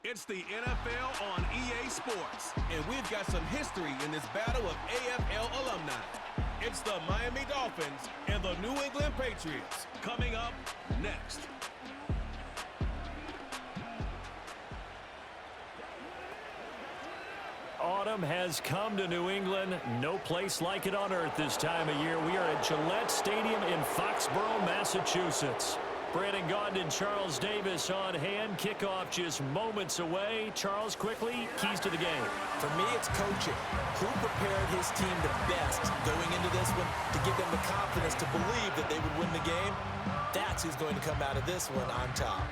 It's the NFL on EA Sports, and we've got some history in this battle of AFL alumni. It's the Miami Dolphins and the New England Patriots coming up next. Autumn has come to New England. No place like it on earth this time of year. We are at Gillette Stadium in Foxborough, Massachusetts. Brandon Gaudin and Charles Davis on hand. Kickoff just moments away. Charles, quickly, keys to the game. For me, it's coaching. Who prepared his team the best going into this one to give them the confidence to believe that they would win the game? That's who's going to come out of this one on top.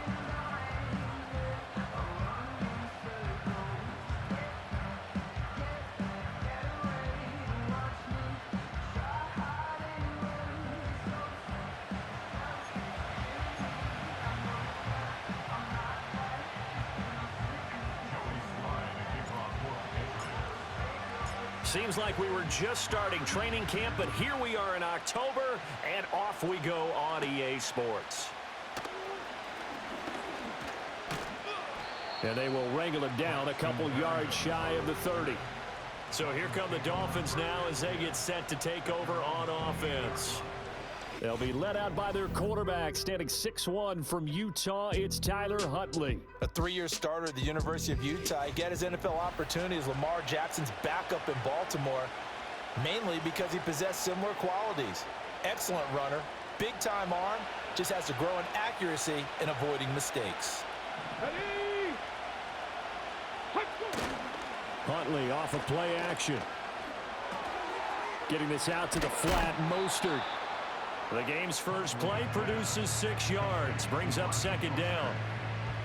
Seems like we were just starting training camp, but here we are in October, and off we go on EA Sports. And they will wrangle it down a couple yards shy of the 30. So here come the Dolphins now as they get set to take over on offense. They'll be led out by their quarterback, standing 6'1" from Utah. It's Tyler Huntley. A three-year starter at the University of Utah. He got his NFL opportunity as Lamar Jackson's backup in Baltimore, mainly because he possessed similar qualities. Excellent runner, big-time arm, just has to grow in accuracy and avoiding mistakes. Huntley off of play action. Getting this out to the flat, Mostert. The game's first play produces 6 yards, brings up second down.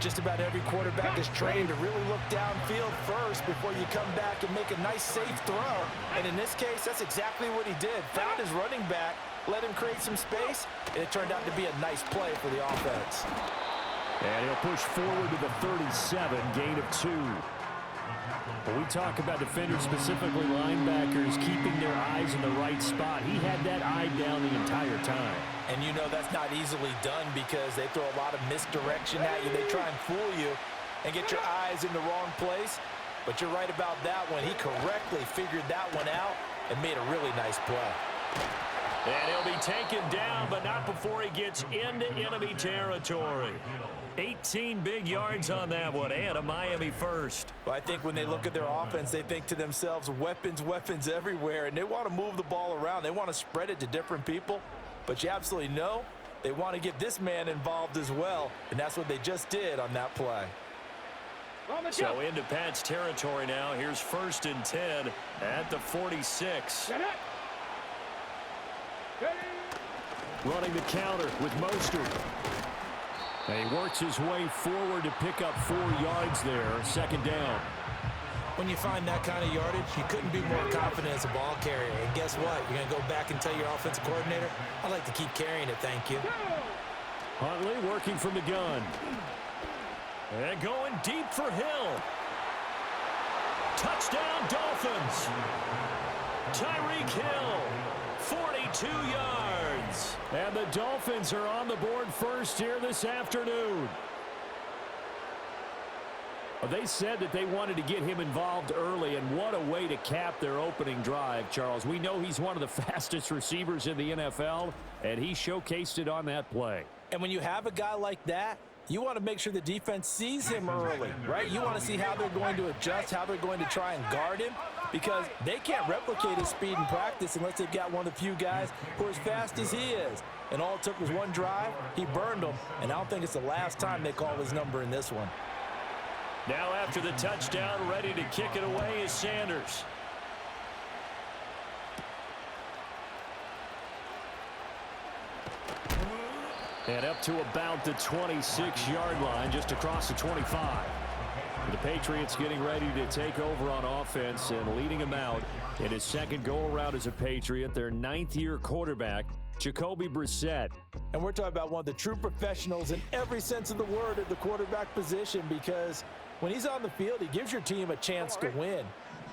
Just about every quarterback is trained to really look downfield first before you come back and make a nice, safe throw. And in this case, that's exactly what he did. Found his running back, let him create some space, and it turned out to be a nice play for the offense. And he'll push forward to the 37, gain of 2. When we talk about defenders, specifically linebackers, keeping their eyes in the right spot, he had that eye down the entire time. And you know that's not easily done because they throw a lot of misdirection at you. They try and fool you and get your eyes in the wrong place. But you're right about that one. He correctly figured that one out and made a really nice play. And he'll be taken down, but not before he gets into enemy territory. 18 big yards on that one, and a Miami first. Well, I think when they look at their offense, they think to themselves, weapons, weapons everywhere, and they want to move the ball around. They want to spread it to different people, but you absolutely know they want to get this man involved as well, and that's what they just did on that play. So into Pat's territory now. Here's 1st and 10 at the 46. Running the counter with Mostert. And he works his way forward to pick up 4 yards there. Second down. When you find that kind of yardage, you couldn't be more confident as a ball carrier. And guess what? You're going to go back and tell your offensive coordinator, I'd like to keep carrying it, thank you. Huntley working from the gun. And going deep for Hill. Touchdown, Dolphins. Tyreek Hill, 42 yards. And the Dolphins are on the board first here this afternoon. They said that they wanted to get him involved early, and what a way to cap their opening drive, Charles. We know he's one of the fastest receivers in the NFL, and he showcased it on that play. And when you have a guy like that, you want to make sure the defense sees him early, right? You want to see how they're going to adjust, how they're going to try and guard him, because they can't replicate his speed in practice unless they've got one of the few guys who are as fast as he is. And all it took was one drive. He burned them, and I don't think it's the last time they call his number in this one. Now after the touchdown, ready to kick it away is Sanders. And up to about the 26-yard line, just across the 25. The Patriots getting ready to take over on offense and leading them out in his second go-around as a Patriot, their 9th-year quarterback, Jacoby Brissett. And we're talking about one of the true professionals in every sense of the word at the quarterback position, because when he's on the field, he gives your team a chance to win.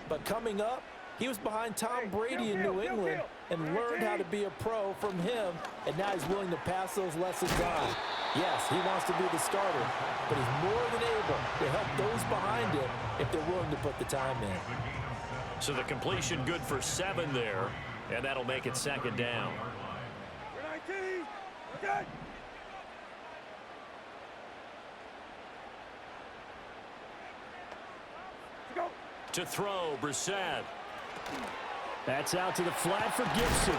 But coming up, he was behind Tom Brady in New England and learned how to be a pro from him, and now he's willing to pass those lessons on. Yes, he wants to be the starter, but he's more than able to help those behind him if they're willing to put the time in. So the completion good for 7 there, and that'll make it second down. To throw, Brissett. That's out to the flat for Gibson.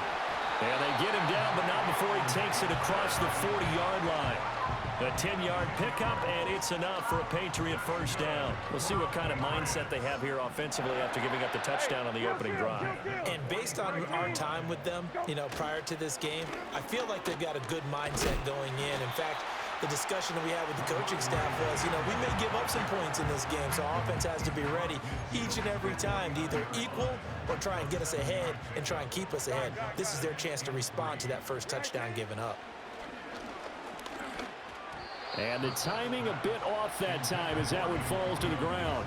And they get him down, but not before he takes it across the 40-yard line. A 10-yard pickup, and it's enough for a Patriot first down. We'll see what kind of mindset they have here offensively after giving up the touchdown on the opening drive. And based on our time with them, prior to this game, I feel like they've got a good mindset going in. In fact, the discussion that we had with the coaching staff was, we may give up some points in this game, so our offense has to be ready each and every time to either equal or try and get us ahead and try and keep us ahead. This is their chance to respond to that first touchdown given up. And the timing a bit off that time as that one falls to the ground.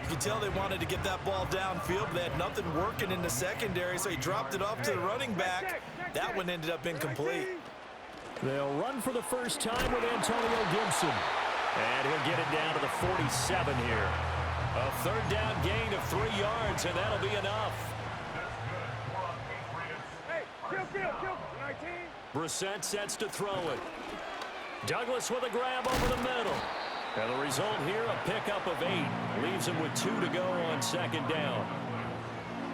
You can tell they wanted to get that ball downfield, but they had nothing working in the secondary, so he dropped it off to the running back. That one ended up incomplete. They'll run for the first time with Antonio Gibson. And he'll get it down to the 47 here. A third down gain of 3 yards, and that'll be enough. Brissett sets to throw it. Douglas with a grab over the middle. And the result here, a pickup of 8. Leaves him with 2 to go on second down.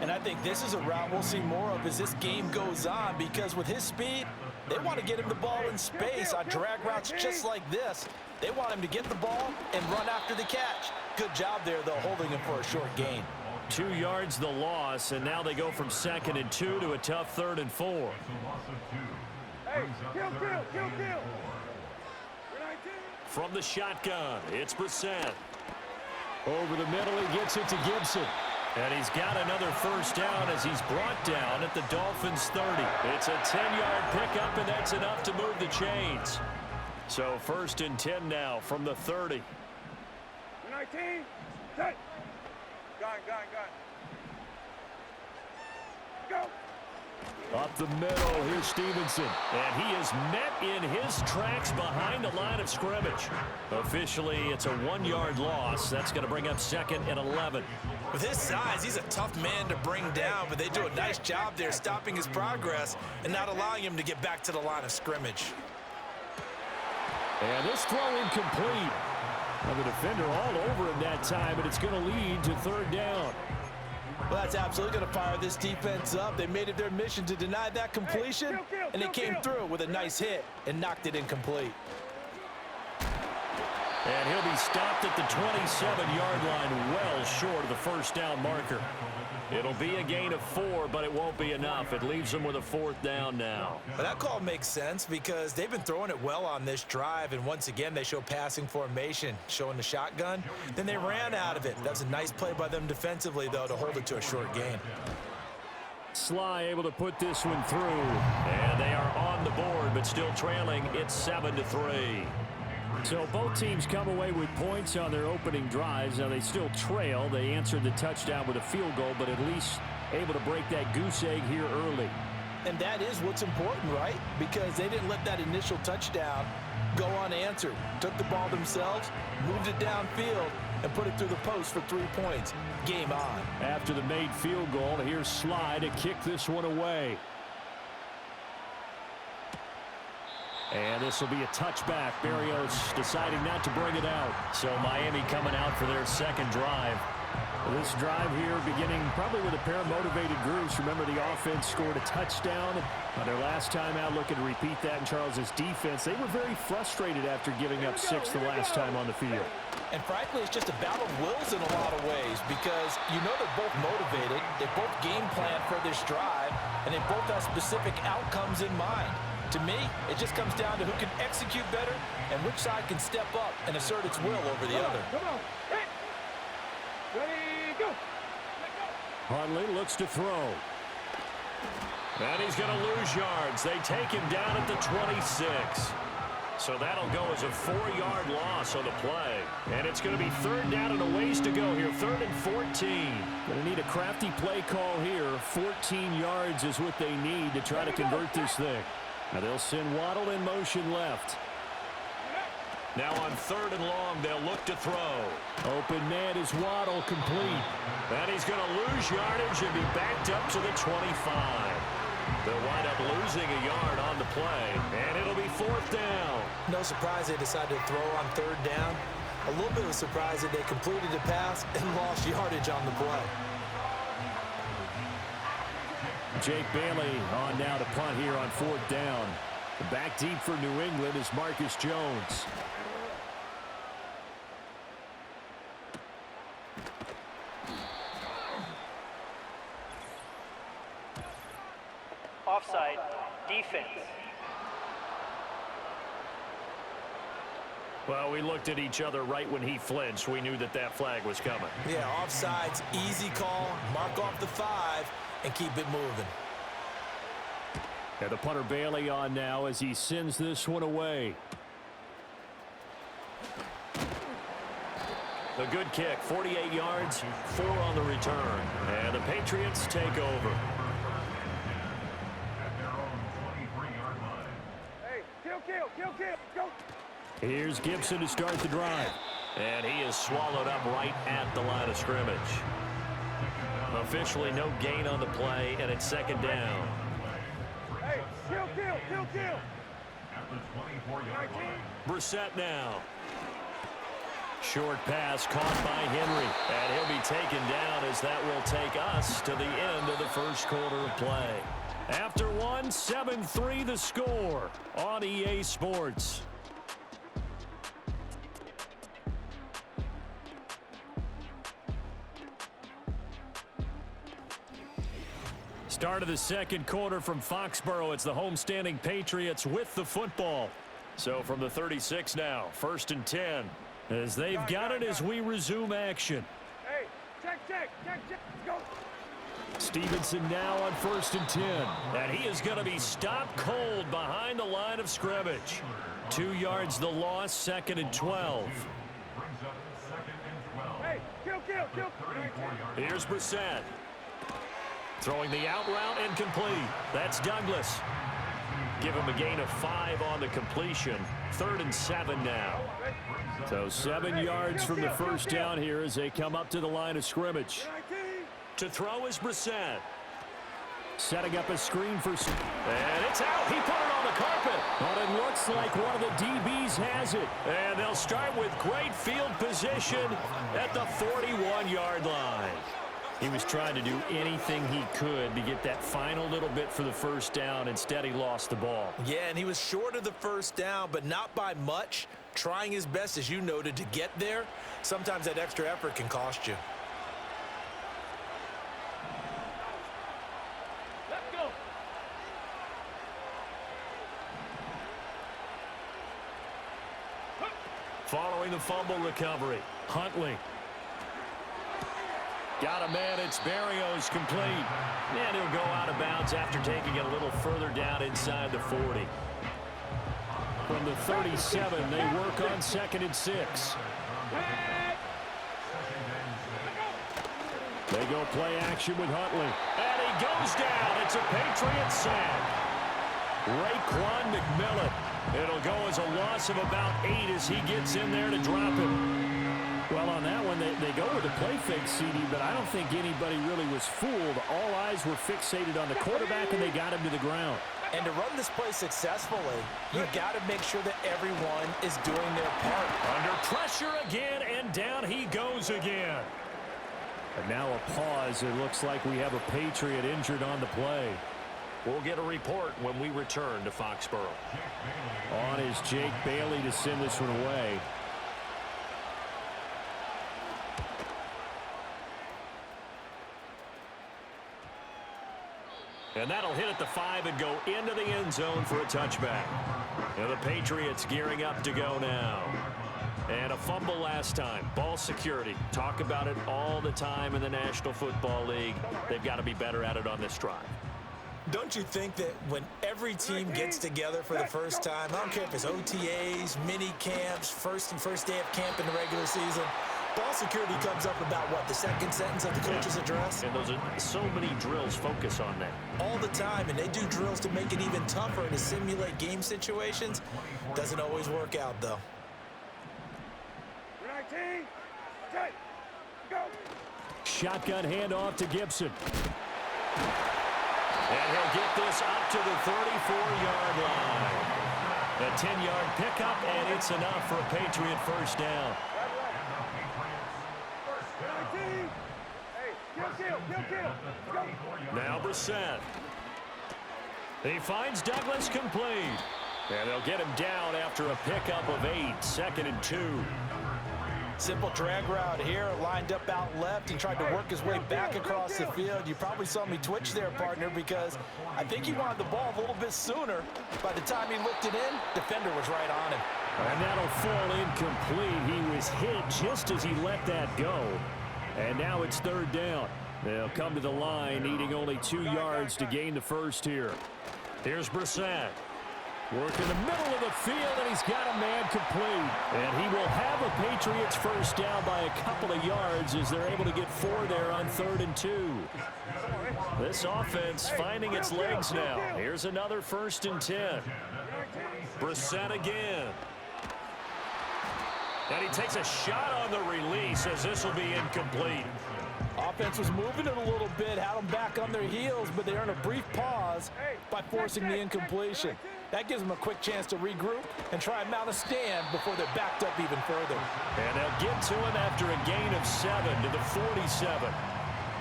And I think this is a route we'll see more of as this game goes on, because with his speed, they want to get him the ball in space on drag routes just like this. They want him to get the ball and run after the catch. Good job there, though, holding him for a short gain. 2 yards the loss, and now they go from 2nd and 2 to a tough 3rd and 4. Hey, kill. From the shotgun, it's Brissett. Over the middle, he gets it to Gibson. And he's got another first down as he's brought down at the Dolphins' 30. It's a 10-yard pickup, and that's enough to move the chains. So 1st and 10 now from the 30. 19, set. Gone. Go. Up the middle, here's Stevenson. And he is met in his tracks behind the line of scrimmage. Officially, it's a 1-yard loss. That's going to bring up 2nd and 11. With his size, he's a tough man to bring down, but they do a nice job there stopping his progress and not allowing him to get back to the line of scrimmage. And this throw incomplete. And the defender all over him that time, but it's going to lead to 3rd down. Well, that's absolutely going to fire this defense up. They made it their mission to deny that completion, and they came through with a nice hit and knocked it incomplete. And he'll be stopped at the 27-yard line, well short of the first down marker. It'll be a gain of 4, but it won't be enough. It leaves them with a 4th down now. Well, that call makes sense because they've been throwing it well on this drive, and once again they show passing formation, showing the shotgun. Then they ran out of it. That's a nice play by them defensively, though, to hold it to a short gain. Sly able to put this one through, and they are on the board, but still trailing. It's 7-3. So both teams come away with points on their opening drives. Now they still trail. They answered the touchdown with a field goal, but at least able to break that goose egg here early. And that is what's important, right? Because they didn't let that initial touchdown go unanswered. Took the ball themselves, moved it downfield, and put it through the post for 3 points. Game on. After the made field goal, here's Sly to kick this one away. And this will be a touchback. Berrios deciding not to bring it out. So Miami coming out for their 2nd drive. This drive here beginning probably with a pair of motivated groups. Remember, the offense scored a touchdown on their last time out, looking to repeat that in Charles's defense. They were very frustrated after giving up 6 the last time on the field. And frankly, it's just a battle of wills in a lot of ways because they're both motivated. They both game plan for this drive, and they both have specific outcomes in mind. To me, it just comes down to who can execute better and which side can step up and assert its will over the other. Come on. Hey. Ready, go. Hundley looks to throw. And he's going to lose yards. They take him down at the 26. So that'll go as a 4-yard loss on the play. And it's going to be 3rd down and a ways to go here. 3rd and 14. Going to need a crafty play call here. 14 yards is what they need to try to convert this thing. Now they'll send Waddle in motion left. Now on 3rd and long, they'll look to throw. Open man is Waddle, complete. And he's going to lose yardage and be backed up to the 25. They'll wind up losing a yard on the play, and it'll be 4th down. No surprise they decided to throw on 3rd down. A little bit of a surprise that they completed the pass and lost yardage on the play. Jake Bailey on now to punt here on 4th down. Back deep for New England is Marcus Jones. Offside, defense. Well, we looked at each other right when he flinched. We knew that that flag was coming. Yeah, offside's easy call. Mark off the 5 and keep it moving. And the punter Bailey on now as he sends this one away. A good kick, 48 yards, 4 on the return. And the Patriots take over. Hey, kill, go. Here's Gibson to start the drive. And he is swallowed up right at the line of scrimmage. Officially no gain on the play, and it's 2nd down. Hey, kill. At the 24-yard line. Brissett now. Short pass caught by Henry. And he'll be taken down as that will take us to the end of the 1st quarter of play. After one, 7-3 the score on EA Sports. Start of the 2nd quarter from Foxborough. It's the homestanding Patriots with the football. So from the 36 now, 1st and 10. As they've got it as we resume action. Hey, check, go. Stevenson now on 1st and 10. And he is going to be stopped cold behind the line of scrimmage. 2 yards the loss, 2nd and 12. Hey, kill. Here's Brissett. Throwing the out route and complete. That's Douglas. Give him a gain of 5 on the completion. 3rd and 7 now. So 7 yards from the 1st down here as they come up to the line of scrimmage. To throw is Brissett. Setting up a screen for... And it's out. He put it on the carpet. But it looks like one of the DBs has it. And they'll start with great field position at the 41-yard line. He was trying to do anything he could to get that final little bit for the 1st down. Instead, he lost the ball. Yeah, and he was short of the 1st down, but not by much. Trying his best, as you noted, to get there. Sometimes that extra effort can cost you. Let's go. Following the fumble recovery, Huntley. Got a man, it's Berrios, complete. And he'll go out of bounds after taking it a little further down inside the 40. From the 37, they work on 2nd and 6. They go play action with Huntley. And he goes down. It's a Patriots sack. Raekwon McMillan. It'll go as a loss of about 8 as he gets in there to drop him. Well, on that one, they go with a play fake, CD, but I don't think anybody really was fooled. All eyes were fixated on the quarterback, and they got him to the ground. And to run this play successfully, you've got to make sure that everyone is doing their part. Under pressure again, and down he goes again. And now a pause. It looks like we have a Patriot injured on the play. We'll get a report when we return to Foxborough. On is Jake Bailey to send this one away. And that'll hit at the 5 and go into the end zone for a touchback. And the Patriots gearing up to go now. And a fumble last time. Ball security. Talk about it all the time in the National Football League. They've got to be better at it on this drive. Don't you think that when every team gets together for the first time, I don't care if it's OTAs, mini camps, first day of camp in the regular season, ball security comes up about, what, the 2nd sentence of the coach's address? And those are so many drills focus on that. All the time, and they do drills to make it even tougher to simulate game situations. Doesn't always work out, though. 19. Take. Go. Shotgun handoff to Gibson. And he'll get this up to the 34-yard line. A 10-yard pickup, and it's enough for a Patriot first down. 19. Hey, kill. Go. Now Brissett. He finds Douglas complete. And they'll get him down after a pickup of 8, 2nd and 2. Simple drag route here, lined up out left and tried to work his way back across the field. You probably saw me twitch there, partner, because I think he wanted the ball a little bit sooner. By the time he looked it in, defender was right on him. And that'll fall incomplete. He was hit just as he let that go. And now it's 3rd down. They'll come to the line, needing only 2 yards to gain the first here. Here's Brissett. Work in the middle of the field, and he's got a man complete. And he will have a Patriots first down by a couple of yards as they're able to get 4 there on 3rd and 2. This offense finding its legs now. Here's another 1st and 10. Brissett again. And he takes a shot on the release as this will be incomplete. Offense was moving it a little bit, had them back on their heels, but they earn a brief pause by forcing the incompletion. That gives them a quick chance to regroup and try and mount a stand before they're backed up even further. And they'll get to him after a gain of 7 to the 47.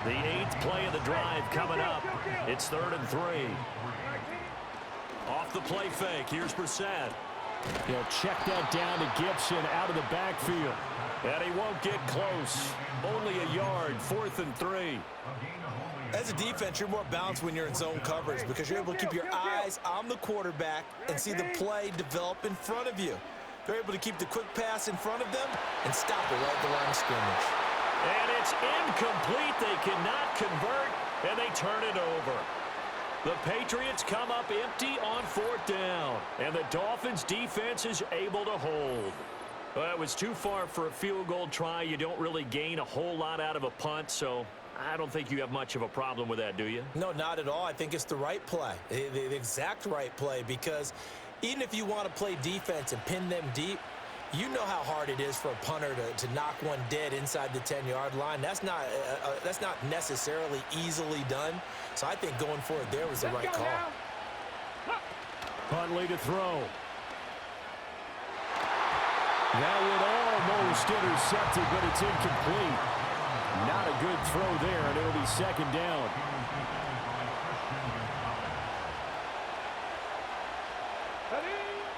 The 8th play of the drive coming up. It's 3rd and 3. Off the play fake, here's Brissett. He'll check that down to Gibson out of the backfield. And he won't get close. Only a yard, 4th and 3. As a defense, you're more balanced when you're in zone coverage because you're able to keep your eyes on the quarterback and see the play develop in front of you. They're able to keep the quick pass in front of them and stop it right at the line of scrimmage. And it's incomplete. They cannot convert, and they turn it over. The Patriots come up empty on 4th down, and the Dolphins defense is able to hold. Well, it was too far for a field goal try. You don't really gain a whole lot out of a punt, so I don't think you have much of a problem with that, do you? No, not at all. I think it's the right play, the exact right play, because even if you want to play defense and pin them deep, you know how hard it is for a punter to knock one dead inside the 10-yard line. That's not necessarily easily done. So I think going for it there was the right call. Huntley to throw. That would almost intercept it, but it's incomplete. Not a good throw there, and it'll be 2nd down.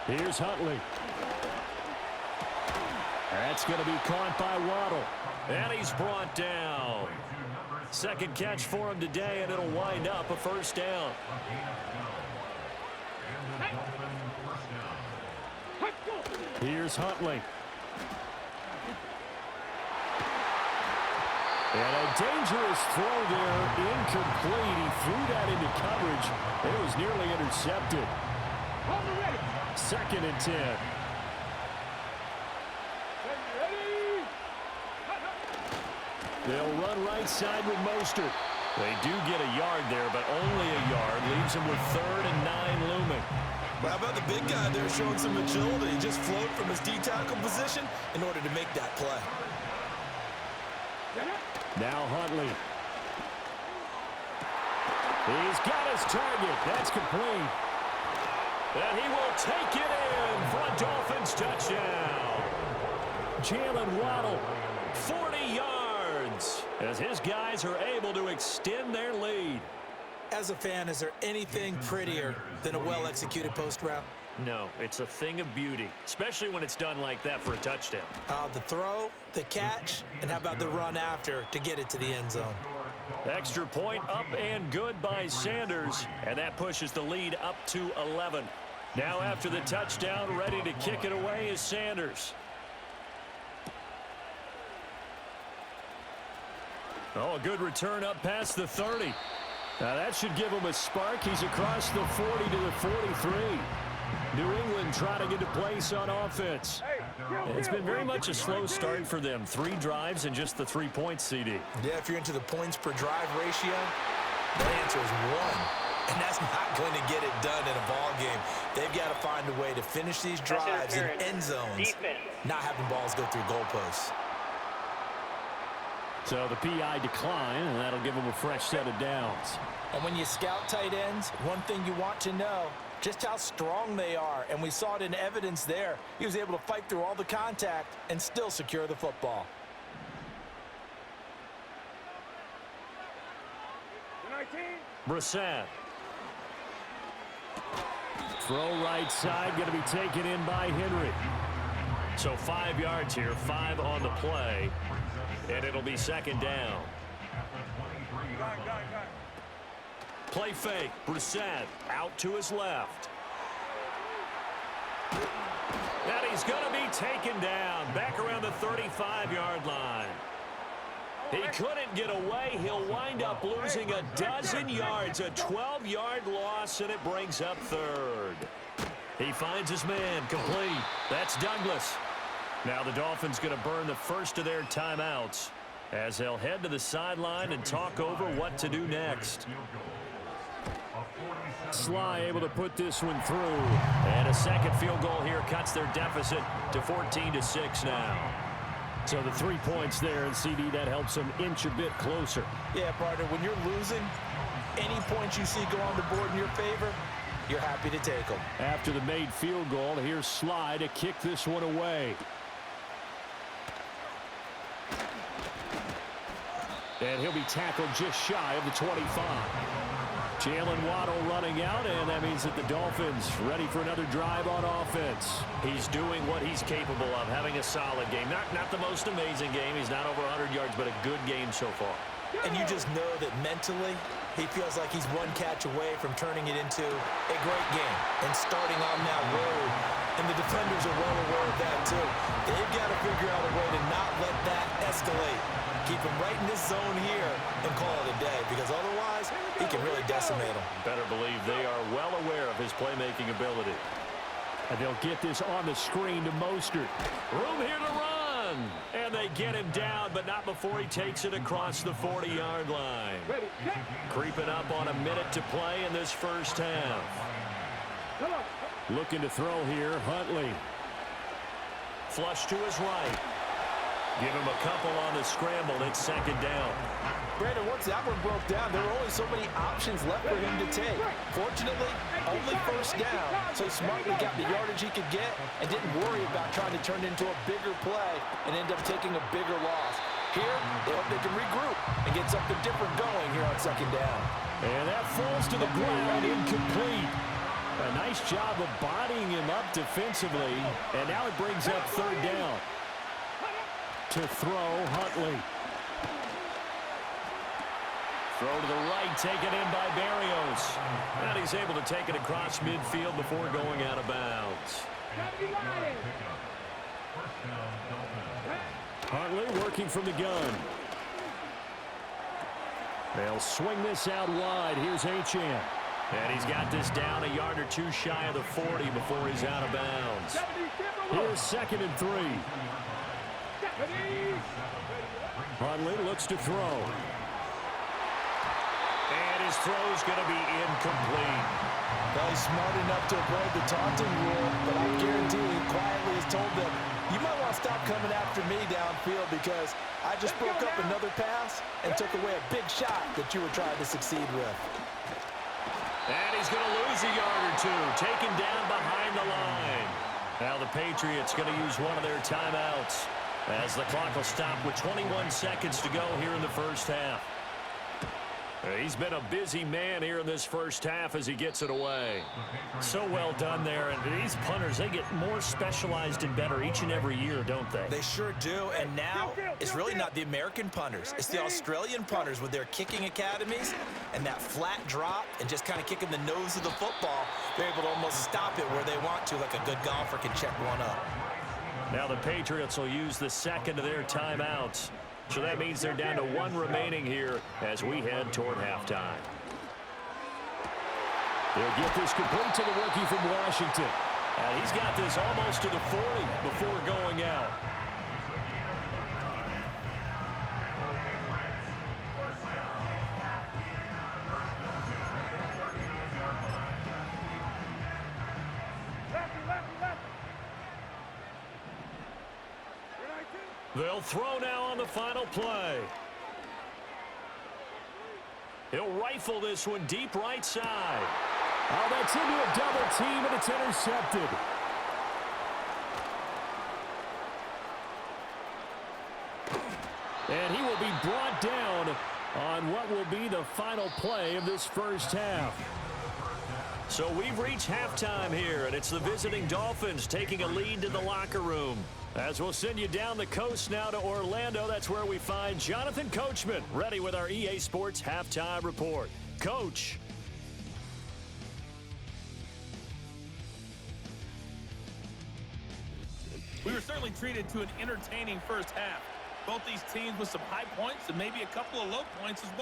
Here's Huntley. That's going to be caught by Waddle. And he's brought down. 2nd catch for him today, and it'll wind up a 1st down. Here's Huntley. And a dangerous throw there, incomplete. He threw that into coverage. It was nearly intercepted. 2nd and 10. They'll run right side with Mostert. They do get a yard there, but only a yard. Leaves them with 3rd and 9 looming. Well, how about the big guy there showing some agility? He just float from his D-tackle position in order to make that play. Now Huntley. He's got his target. That's complete. And he will take it in for a Dolphins touchdown. Jalen Waddle, 40 yards, as his guys are able to extend their lead. As a fan, is there anything prettier than a well-executed post route? No, it's a thing of beauty, especially when it's done like that for a touchdown. The throw, the catch, and how about the run after to get it to the end zone? Extra point up and good by Sanders, and that pushes the lead up to 11. Now after the touchdown, ready to kick it away is Sanders. Oh, a good return up past the 30. Now that should give him a spark. He's across the 40 to the 43. New England trying to get a place on offense. It's been very much a slow start for them. 3 drives and just the 3 points, CD. Yeah, if you're into the points per drive ratio, the answer is 1. And that's not going to get it done in a ball game. They've got to find a way to finish these drives in end zones, not having balls go through goalposts. So the PI decline, and that'll give him a fresh set of downs. And when you scout tight ends, one thing you want to know, just how strong they are. And we saw it in evidence there. He was able to fight through all the contact and still secure the football. 19. Brissett. Throw right side, going to be taken in by Henry. So 5 yards here, 5 on the play, and it'll be second down. Got it. Play fake, Brissett out to his left. And he's going to be taken down back around the 35-yard line. He couldn't get away. He'll wind up losing a dozen yards, a 12-yard loss, and it brings up third. He finds his man, complete. That's Douglas. Now the Dolphins going to burn the first of their timeouts as they'll head to the sideline and talk over what to do next. Sly able to put this one through. And a second field goal here cuts their deficit to 14-6 now. So the 3 points there, and CD, that helps them inch a bit closer. Yeah, partner, when you're losing, any points you see go on the board in your favor, you're happy to take them. After the made field goal, here's Sly to kick this one away. And he'll be tackled just shy of the 25. Jalen Waddle running out, and that means that the Dolphins ready for another drive on offense. He's doing what he's capable of, having a solid game. Not the most amazing game. He's not over 100 yards, but a good game so far. And you just know that mentally, he feels like he's one catch away from turning it into a great game and starting on that road. And the defenders are well aware of that, too. They've got to figure out a way to not let that escalate. Keep him right in this zone here and call it a day, because otherwise he can really decimate him. Better believe they are well aware of his playmaking ability. And they'll get this on the screen to Mostert. Room here to run. And they get him down, but not before he takes it across the 40-yard line. Creeping up on a minute to play in this first half. Looking to throw here, Huntley. Flush to his right. Give him a couple on the scramble. It's second down. Brandon, once that one broke down, there were only so many options left for him to take. Fortunately, only first down, so he smartly got the yardage he could get and didn't worry about trying to turn it into a bigger play and end up taking a bigger loss. Here, they hope they can regroup and get something different going here on second down. And that falls to the ground, incomplete. A nice job of bodying him up defensively, and now it brings up third down. To throw, Huntley. Throw to the right, taken in by Barrios. And he's able to take it across midfield before going out of bounds. Huntley working from the gun. They'll swing this out wide. Here's Achane. And he's got this down a yard or two shy of the 40 before he's out of bounds. Here's 2nd and 3. Huntley looks to throw. And his throw's going to be incomplete. Well, he's smart enough to avoid the taunting rule, but I guarantee he quietly has told them, you might want to stop coming after me downfield because I just broke up another pass and took away a big shot that you were trying to succeed with. And he's going to lose a yard or two, taken down behind the line. Now the Patriots going to use one of their timeouts as the clock will stop with 21 seconds to go here in the first half. He's been a busy man here in this first half as he gets it away. So well done there. And these punters, they get more specialized and better each and every year, don't they? They sure do. And now it's really not the American punters. It's the Australian punters with their kicking academies and that flat drop and just kind of kicking the nose of the football. They're able to almost stop it where they want to, like a good golfer can check one up. Now the Patriots will use the second of their timeouts. So that means they're down to one remaining here as we head toward halftime. They'll get this complete to the rookie from Washington. And he's got this almost to the 40 before going out. They'll throw now on the final play. He'll rifle this one deep right side. Oh, that's into a double team, and it's intercepted. And he will be brought down on what will be the final play of this first half. So we've reached halftime here, and it's the visiting Dolphins taking a lead to the locker room. As we'll send you down the coast now to Orlando, that's where we find Jonathan Coachman ready with our EA Sports Halftime Report. Coach. We were certainly treated to an entertaining first half. Both these teams with some high points and maybe a couple of low points as well.